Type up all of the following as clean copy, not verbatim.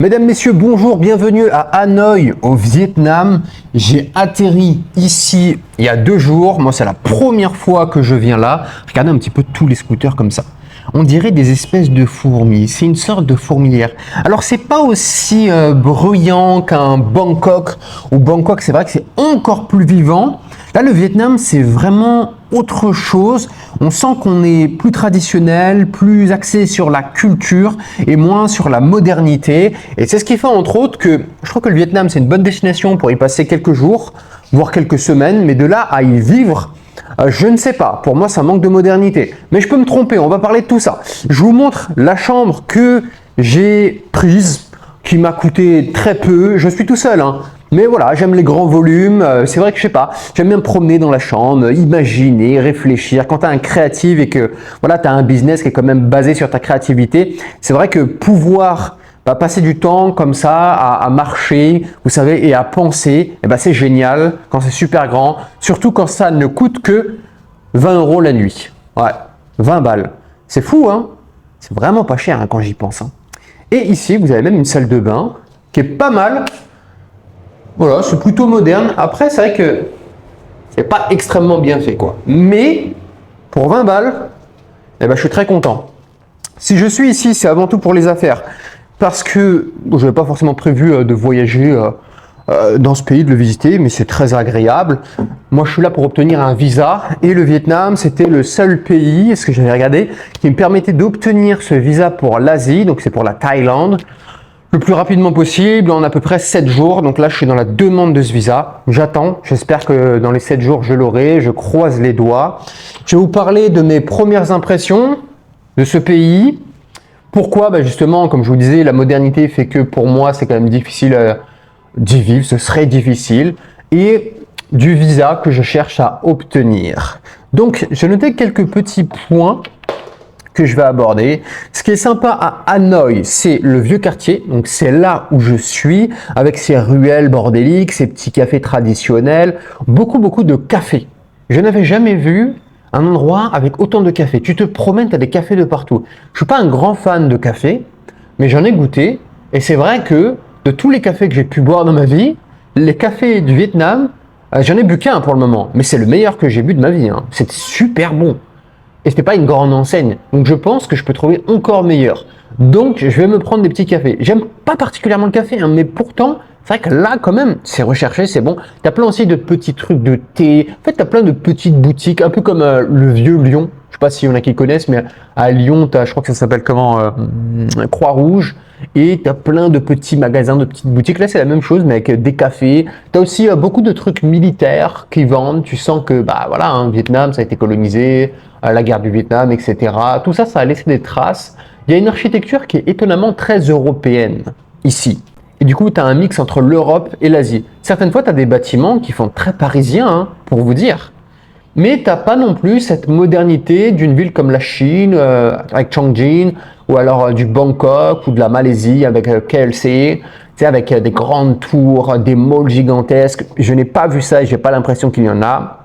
Mesdames, Messieurs, bonjour, bienvenue à Hanoï, au Vietnam. J'ai atterri ici il y a 2 jours. Moi, c'est la première fois que je viens là. Regardez un petit peu tous les scooters comme ça. On dirait des espèces de fourmis. C'est une sorte de fourmilière. Alors, c'est pas aussi bruyant qu'un Bangkok. Au Bangkok, c'est vrai que c'est encore plus vivant. Là, le Vietnam, c'est vraiment autre chose. On sent qu'on est plus traditionnel, plus axé sur la culture et moins sur la modernité. Et c'est ce qui fait entre autres que je crois que le Vietnam, c'est une bonne destination pour y passer quelques jours, voire quelques semaines. Mais de là à y vivre, je ne sais pas. Pour moi, ça manque de modernité. Mais je peux me tromper, on va parler de tout ça. Je vous montre la chambre que j'ai prise, qui m'a coûté très peu. Je suis tout seul, hein. Mais voilà, j'aime les grands volumes. C'est vrai que je sais pas, j'aime bien me promener dans la chambre, imaginer, réfléchir. Quand tu as un créatif et que voilà, tu as un business qui est quand même basé sur ta créativité, c'est vrai que pouvoir passer du temps comme ça à marcher, vous savez, et à penser, c'est génial quand c'est super grand. Surtout quand ça ne coûte que 20 € la nuit. Ouais, 20 balles. C'est fou, hein? C'est vraiment pas cher hein, quand j'y pense. Hein. Et ici, vous avez même une salle de bain qui est pas mal. Voilà, c'est plutôt moderne. Après, c'est vrai que c'est pas extrêmement bien fait, quoi. Mais pour 20 balles, je suis très content. Si je suis ici, c'est avant tout pour les affaires. Parce que je n'avais pas forcément prévu de voyager dans ce pays, de le visiter, mais c'est très agréable. Moi, je suis là pour obtenir un visa. Et le Vietnam, c'était le seul pays, ce que j'avais regardé, qui me permettait d'obtenir ce visa pour l'Asie. Donc, c'est pour la Thaïlande. Le plus rapidement possible, en à peu près 7 jours. Donc là, je suis dans la demande de ce visa. J'attends. J'espère que dans les 7 jours, je l'aurai. Je croise les doigts. Je vais vous parler de mes premières impressions de ce pays. Pourquoi? Justement, comme je vous disais, la modernité fait que pour moi, c'est quand même difficile d'y vivre. Ce serait difficile. Et du visa que je cherche à obtenir. Donc, j'ai noté quelques petits points que je vais aborder. Ce qui est sympa à Hanoï, c'est le vieux quartier. Donc c'est là où je suis, avec ses ruelles bordéliques, ses petits cafés traditionnels, beaucoup de cafés. Je n'avais jamais vu un endroit avec autant de cafés. Tu te promènes, tu as des cafés de partout. Je suis pas un grand fan de café, mais j'en ai goûté. Et c'est vrai que de tous les cafés que j'ai pu boire dans ma vie, les cafés du Vietnam, j'en ai bu qu'un pour le moment. Mais c'est le meilleur que j'ai bu de ma vie. Hein. C'était super bon. Et c'était pas une grande enseigne. Donc je pense que je peux trouver encore meilleur. Donc je vais me prendre des petits cafés. J'aime pas particulièrement le café, hein, mais pourtant, c'est vrai que là quand même, c'est recherché, c'est bon. Tu as plein aussi de petits trucs de thé. En fait, tu as plein de petites boutiques, un peu comme le vieux Lyon. Je sais pas s'il y en a qui connaissent, mais à Lyon, je crois que ça s'appelle comment Croix-Rouge. Et tu as plein de petits magasins, de petites boutiques. Là, c'est la même chose, mais avec des cafés. Tu as aussi beaucoup de trucs militaires qui vendent. Tu sens que, voilà, hein, Vietnam, ça a été colonisé, la guerre du Vietnam, etc. Tout ça, ça a laissé des traces. Il y a une architecture qui est étonnamment très européenne ici. Et du coup, tu as un mix entre l'Europe et l'Asie. Certaines fois, tu as des bâtiments qui font très parisiens, hein, pour vous dire. Mais tu n'as pas non plus cette modernité d'une ville comme la Chine, avec Chongqing, ou alors du Bangkok ou de la Malaisie avec KLC, avec des grandes tours, des malls gigantesques. Je n'ai pas vu ça et je n'ai pas l'impression qu'il y en a.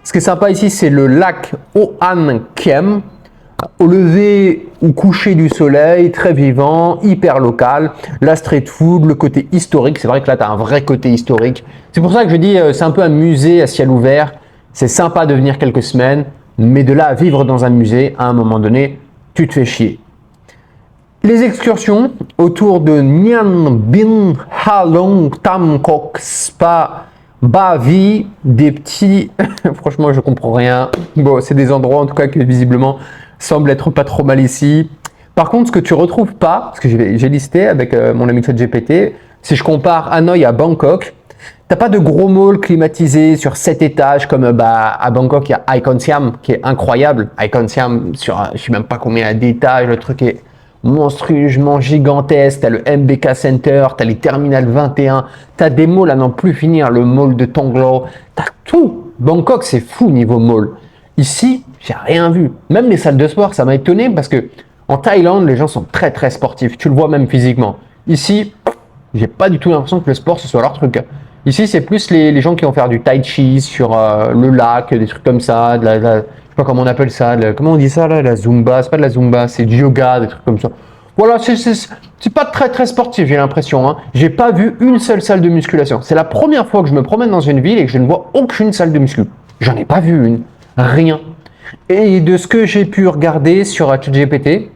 Ce qui est sympa ici, c'est le lac Oan Kiem, au lever ou coucher du soleil, très vivant, hyper local. La street food, le côté historique, c'est vrai que là, tu as un vrai côté historique. C'est pour ça que je dis, c'est un peu un musée à ciel ouvert. C'est sympa de venir quelques semaines, mais de là à vivre dans un musée, à un moment donné, tu te fais chier. Les excursions autour de Nguyen Binh Halong Tam Kok Spa Ba Vi, des petits, franchement je comprends rien. Bon, c'est des endroits en tout cas qui visiblement semblent être pas trop mal ici. Par contre, ce que tu retrouves pas, parce que j'ai listé avec mon ami ChatGPT, si je compare Hanoï à Bangkok, t'as pas de gros malls climatisés sur 7 étages comme à Bangkok, il y a Icon Siam qui est incroyable. Icon Siam sur je sais même pas combien d'étages, le truc est monstrueusement gigantesque. Tu as le MBK Center, tu as les Terminal 21, tu as des malls à n'en plus finir, le mall de Tonglo, tu as tout. Bangkok, c'est fou niveau mall. Ici, j'ai rien vu. Même les salles de sport, ça m'a étonné parce que en Thaïlande, les gens sont très sportifs. Tu le vois même physiquement. Ici, j'ai pas du tout l'impression que le sport ce soit leur truc. Ici, c'est plus les gens qui vont faire du tai chi sur le lac, des trucs comme ça, je sais pas comment on appelle ça, comment on dit ça là, la zumba, c'est pas de la zumba, c'est du yoga, des trucs comme ça. Voilà, c'est pas très très sportif, j'ai l'impression. Hein. J'ai pas vu une seule salle de musculation. C'est la première fois que je me promène dans une ville et que je ne vois aucune salle de muscu. J'en ai pas vu une, rien. Et de ce que j'ai pu regarder sur ChatGPT,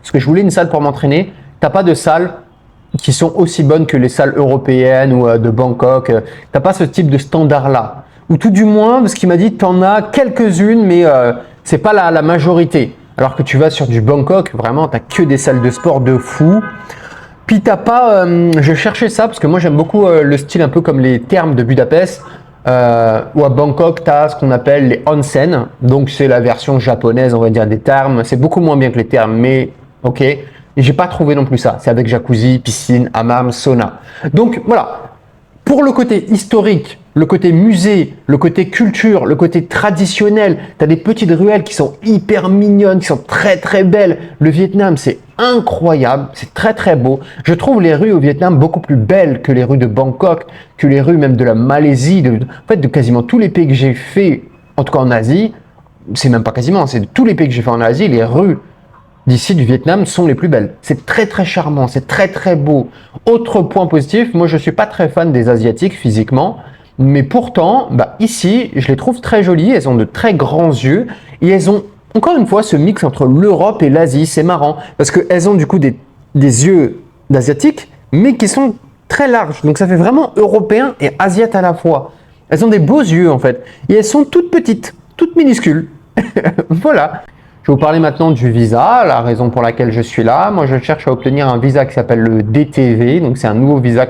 parce que je voulais une salle pour m'entraîner, t'as pas de salles qui sont aussi bonnes que les salles européennes ou de Bangkok. T'as pas ce type de standard-là. Ou tout du moins, de ce qu'il m'a dit, t'en as quelques-unes, mais c'est pas la majorité. Alors que tu vas sur du Bangkok, vraiment, t'as que des salles de sport de fou. Puis t'as pas, je cherchais ça parce que moi j'aime beaucoup le style un peu comme les thermes de Budapest. Ou à Bangkok, tu as ce qu'on appelle les onsen. Donc c'est la version japonaise, on va dire, des thermes. C'est beaucoup moins bien que les thermes, mais ok. Et j'ai pas trouvé non plus ça. C'est avec jacuzzi, piscine, hammam, sauna. Donc voilà. Pour le côté historique, le côté musée, le côté culture, le côté traditionnel, tu as des petites ruelles qui sont hyper mignonnes, qui sont très très belles. Le Vietnam, c'est incroyable, c'est très très beau. Je trouve les rues au Vietnam beaucoup plus belles que les rues de Bangkok, que les rues même de la Malaisie, en fait de quasiment tous les pays que j'ai fait, en tout cas en Asie. C'est même pas quasiment, c'est de tous les pays que j'ai fait en Asie, les rues d'ici du Vietnam sont les plus belles. C'est très très charmant, c'est très très beau. Autre point positif, moi je suis pas très fan des Asiatiques physiquement, mais pourtant, ici, je les trouve très jolies, elles ont de très grands yeux et elles ont encore une fois ce mix entre l'Europe et l'Asie, c'est marrant, parce qu'elles ont du coup des yeux d'Asiatiques, mais qui sont très larges, donc ça fait vraiment européen et asiate à la fois. Elles ont des beaux yeux en fait, et elles sont toutes petites, toutes minuscules. Voilà. Je vais vous parler maintenant du visa, la raison pour laquelle je suis là. Moi, je cherche à obtenir un visa qui s'appelle le DTV. Donc, c'est un nouveau visa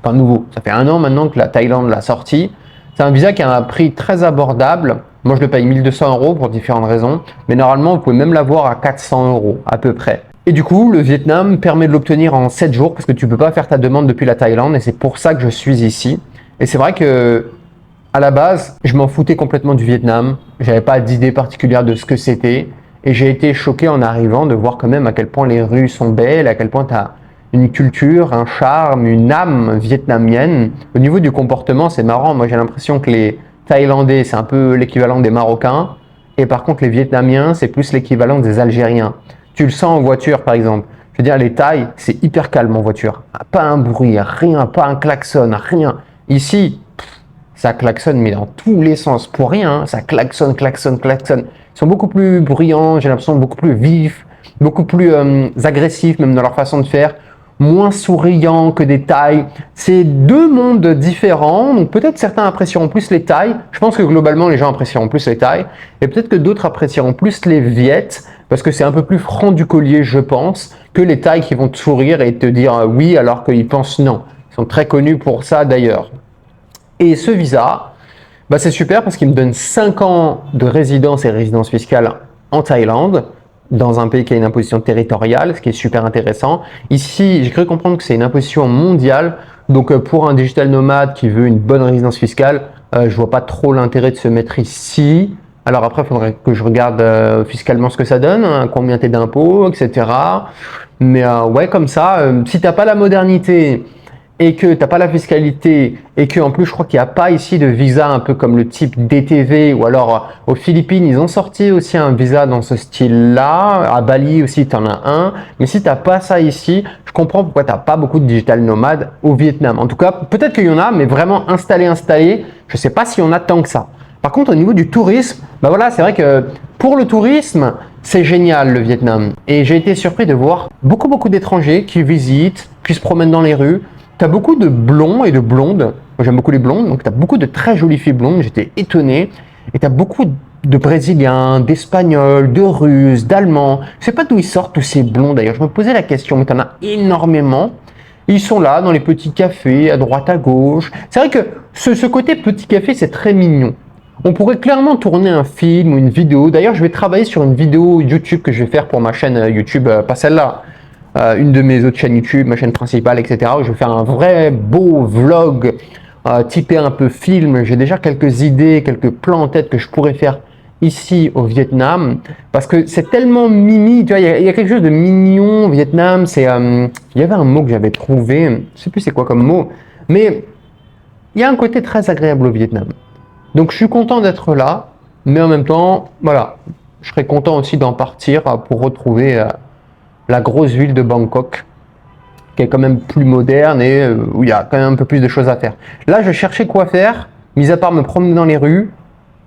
enfin nouveau, ça fait 1 an maintenant que la Thaïlande l'a sorti. C'est un visa qui a un prix très abordable. Moi, je le paye 1 200 € pour différentes raisons. Mais normalement, vous pouvez même l'avoir à 400 € à peu près. Et du coup, le Vietnam permet de l'obtenir en 7 jours parce que tu ne peux pas faire ta demande depuis la Thaïlande. Et c'est pour ça que je suis ici. Et c'est vrai que à la base, je m'en foutais complètement du Vietnam. J'avais pas d'idée particulière de ce que c'était. Et j'ai été choqué en arrivant de voir quand même à quel point les rues sont belles, à quel point tu as une culture, un charme, une âme vietnamienne. Au niveau du comportement, c'est marrant. Moi, j'ai l'impression que les Thaïlandais, c'est un peu l'équivalent des Marocains. Et par contre, les Vietnamiens, c'est plus l'équivalent des Algériens. Tu le sens en voiture, par exemple. Je veux dire, les Thaïs, c'est hyper calme en voiture. Pas un bruit, rien, pas un klaxon, rien. Ici, ça klaxonne, mais dans tous les sens. Pour rien, ça klaxonne, klaxonne, klaxonne. Ils sont beaucoup plus bruyants, j'ai l'impression beaucoup plus vifs, beaucoup plus agressifs même dans leur façon de faire, moins souriants que des Thaïs. C'est deux mondes différents, donc peut-être certains apprécieront plus les Thaïs. Je pense que globalement les gens apprécieront plus les Thaïs, et peut-être que d'autres apprécieront plus les Viettes, parce que c'est un peu plus franc du collier, je pense, que les Thaïs qui vont te sourire et te dire oui alors qu'ils pensent non. Ils sont très connus pour ça d'ailleurs. Et ce visa, c'est super parce qu'il me donne 5 ans de résidence et résidence fiscale en Thaïlande, dans un pays qui a une imposition territoriale, ce qui est super intéressant. Ici, j'ai cru comprendre que c'est une imposition mondiale, donc pour un digital nomade qui veut une bonne résidence fiscale, je vois pas trop l'intérêt de se mettre ici. Alors après, il faudrait que je regarde fiscalement ce que ça donne, hein, combien t'es d'impôts, etc. Mais ouais, comme ça, si t'as pas la modernité, et que tu n'as pas la fiscalité et que en plus je crois qu'il n'y a pas ici de visa un peu comme le type DTV ou alors aux Philippines ils ont sorti aussi un visa dans ce style là, à Bali aussi tu en as un, mais si tu n'as pas ça ici, je comprends pourquoi tu n'as pas beaucoup de digital nomades au Vietnam. En tout cas peut-être qu'il y en a, mais vraiment installé, je ne sais pas s'il y en a tant que ça. Par contre au niveau du tourisme, voilà, c'est vrai que pour le tourisme c'est génial le Vietnam et j'ai été surpris de voir beaucoup d'étrangers qui visitent, qui se promènent dans les rues. Tu as beaucoup de blonds et de blondes. Moi, j'aime beaucoup les blondes. Donc, tu as beaucoup de très jolies filles blondes. J'étais étonné. Et tu as beaucoup de Brésiliens, d'Espagnols, de Russes, d'Allemands. Je sais pas d'où ils sortent tous ces blonds d'ailleurs. Je me posais la question, mais tu en as énormément. Ils sont là dans les petits cafés, à droite, à gauche. C'est vrai que ce côté petit café, c'est très mignon. On pourrait clairement tourner un film ou une vidéo. D'ailleurs, je vais travailler sur une vidéo YouTube que je vais faire pour ma chaîne YouTube, pas celle-là. Une de mes autres chaînes YouTube, ma chaîne principale, etc. Où je vais faire un vrai beau vlog typé un peu film. J'ai déjà quelques idées, quelques plans en tête que je pourrais faire ici au Vietnam parce que c'est tellement mimi. Tu vois, il y a quelque chose de mignon au Vietnam. Il y avait un mot que j'avais trouvé, je sais plus c'est quoi comme mot, mais il y a un côté très agréable au Vietnam. Donc je suis content d'être là, mais en même temps, voilà, je serais content aussi d'en partir pour retrouver la grosse ville de Bangkok, qui est quand même plus moderne et où il y a quand même un peu plus de choses à faire. Là, je cherchais quoi faire, mis à part me promener dans les rues,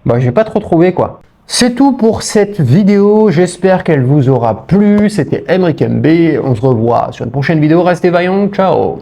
bah, j'ai pas trop trouvé quoi. C'est tout pour cette vidéo, j'espère qu'elle vous aura plu. C'était Emric MB, on se revoit sur une prochaine vidéo, restez vaillants, ciao.